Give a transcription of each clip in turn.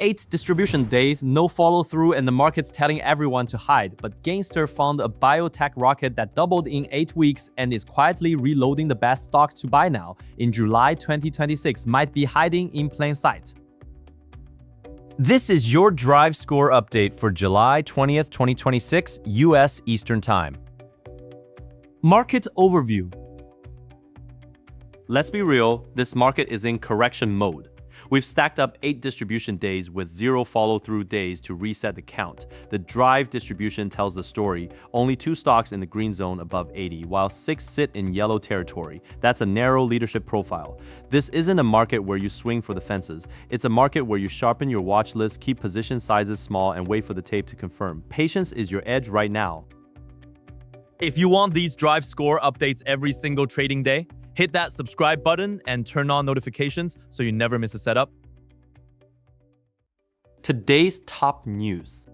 8 distribution days, no follow-through, and the market's telling everyone to hide. But Gainster found a biotech rocket that doubled in 8 weeks and is quietly reloading the best stocks to buy now. In July 2026, might be hiding in plain sight. This is your Drive Score update for July 20th, 2026, US Eastern Time. Market overview. Let's be real, this market is in correction mode. We've stacked up 8 distribution days with 0 follow-through days to reset the count. The drive distribution tells the story. Only 2 stocks in the green zone above 80, while 6 sit in yellow territory. That's a narrow leadership profile. This isn't a market where you swing for the fences. It's a market where you sharpen your watch list, keep position sizes small, and wait for the tape to confirm. Patience is your edge right now. If you want these Drive Score updates every single trading day, hit that subscribe button and turn on notifications so you never miss a setup. Today's top news.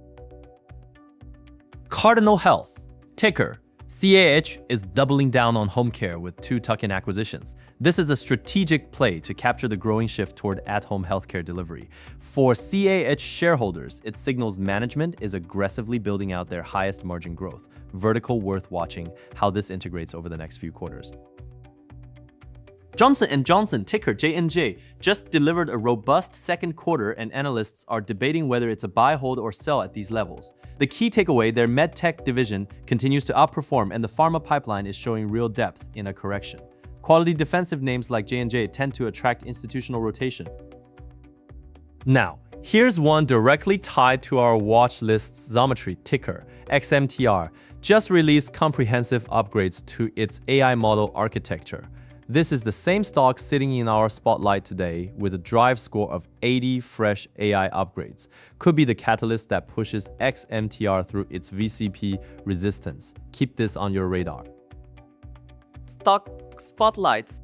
Cardinal Health, ticker CAH, is doubling down on home care with 2 tuck-in acquisitions. This is a strategic play to capture the growing shift toward at-home healthcare delivery. For CAH shareholders, it signals management is aggressively building out their highest margin growth. Vertical worth watching how this integrates over the next few quarters. Johnson & Johnson, ticker J&J, just delivered a robust second quarter, and analysts are debating whether it's a buy, hold, or sell at these levels. The key takeaway, their medtech division continues to outperform, and the pharma pipeline is showing real depth in a correction. Quality defensive names like J&J tend to attract institutional rotation. Now, here's one directly tied to our watch list. Xometry, ticker XMTR, just released comprehensive upgrades to its AI model architecture. This is the same stock sitting in our spotlight today with a drive score of 80 fresh AI upgrades. Could be the catalyst that pushes XMTR through its VCP resistance. Keep this on your radar. Stock spotlights.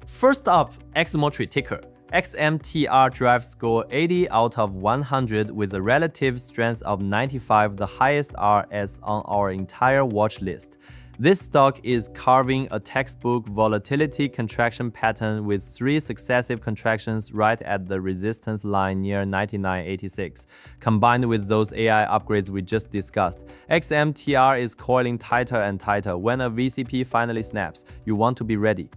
First up, Xometry, ticker XMTR, drive score 80 out of 100 with a relative strength of 95, the highest RS on our entire watch list. This stock is carving a textbook volatility contraction pattern with 3 successive contractions right at the resistance line near 99.86. Combined with those AI upgrades we just discussed, XMTR is coiling tighter and tighter. When a VCP finally snaps, you want to be ready.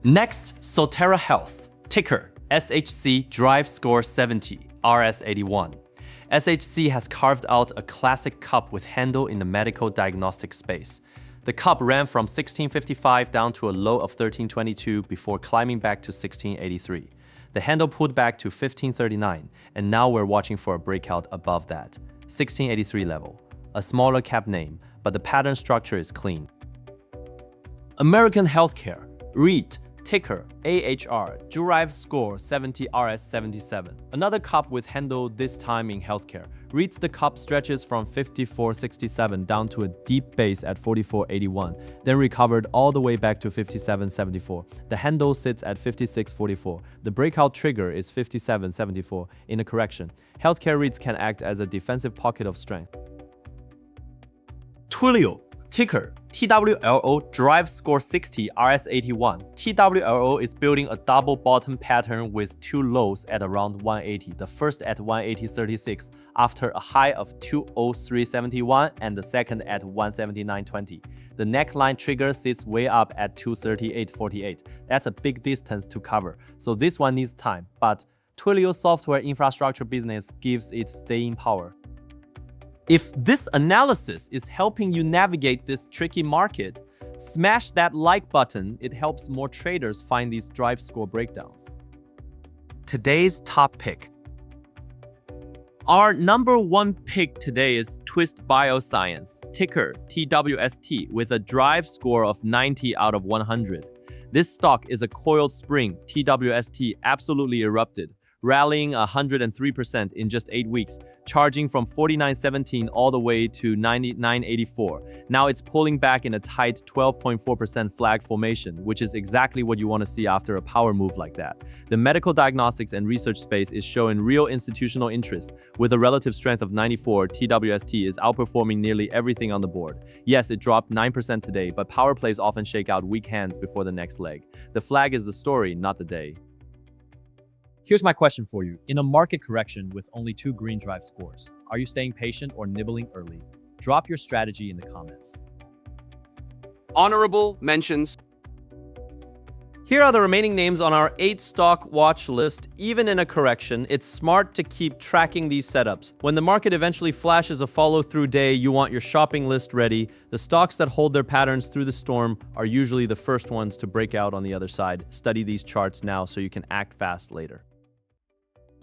Next, Sotera Health, ticker SHC, drive score 70, RS81. SHC has carved out a classic cup with handle in the medical diagnostic space. The cup ran from 1655 down to a low of 1322 before climbing back to 1683. The handle pulled back to 1539, and now we're watching for a breakout above that, 1683 level. A smaller cap name, but the pattern structure is clean. American Healthcare, REIT, ticker AHR, drive score 70, RS77. Another cup with handle, this time in healthcare. Reads the cup stretches from 54.67 down to a deep base at 44.81, then recovered all the way back to 57.74. The handle sits at 56.44. The breakout trigger is 57.74 in a correction. Healthcare REITs can act as a defensive pocket of strength. TWLO, ticker TWLO, drive score 60, RS81. TWLO is building a double bottom pattern with 2 lows at around 180, the first at 180.36 after a high of 203.71 and the second at 179.20. The neckline trigger sits way up at 238.48. That's a big distance to cover, so this one needs time, but TWLO software infrastructure business gives it staying power. If this analysis is helping you navigate this tricky market, smash that like button. It helps more traders find these drive score breakdowns. Today's top pick. Our number 1 pick today is TWST Bioscience, ticker TWST, with a drive score of 90 out of 100. This stock is a coiled spring. TWST absolutely erupted, rallying 103% in just 8 weeks, charging from 49.17 all the way to 99.84. Now it's pulling back in a tight 12.4% flag formation, which is exactly what you want to see after a power move like that. The medical diagnostics and research space is showing real institutional interest. With a relative strength of 94, TWST is outperforming nearly everything on the board. Yes, it dropped 9% today, but power plays often shake out weak hands before the next leg. The flag is the story, not the day. Here's my question for you. In a market correction with only 2 green drive scores, are you staying patient or nibbling early? Drop your strategy in the comments. Honourable Mentions. Here are the remaining names on our 8-stock watch list. Even in a correction, it's smart to keep tracking these setups. When the market eventually flashes a follow-through day, you want your shopping list ready. The stocks that hold their patterns through the storm are usually the first ones to break out on the other side. Study these charts now so you can act fast later.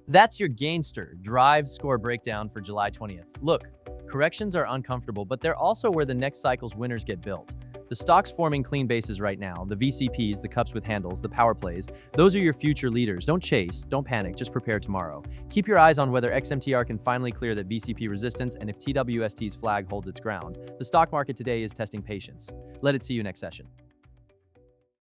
That's your Gainster drive score breakdown for July 20th. Look, corrections are uncomfortable, but they're also where the next cycle's winners get built. The stocks forming clean bases right now, the VCPs, the cups with handles, the power plays, those are your future leaders. Don't chase, don't panic, just prepare tomorrow. Keep your eyes on whether XMTR can finally clear that VCP resistance and if TWST's flag holds its ground. The stock market today is testing patience. Let it see you next session.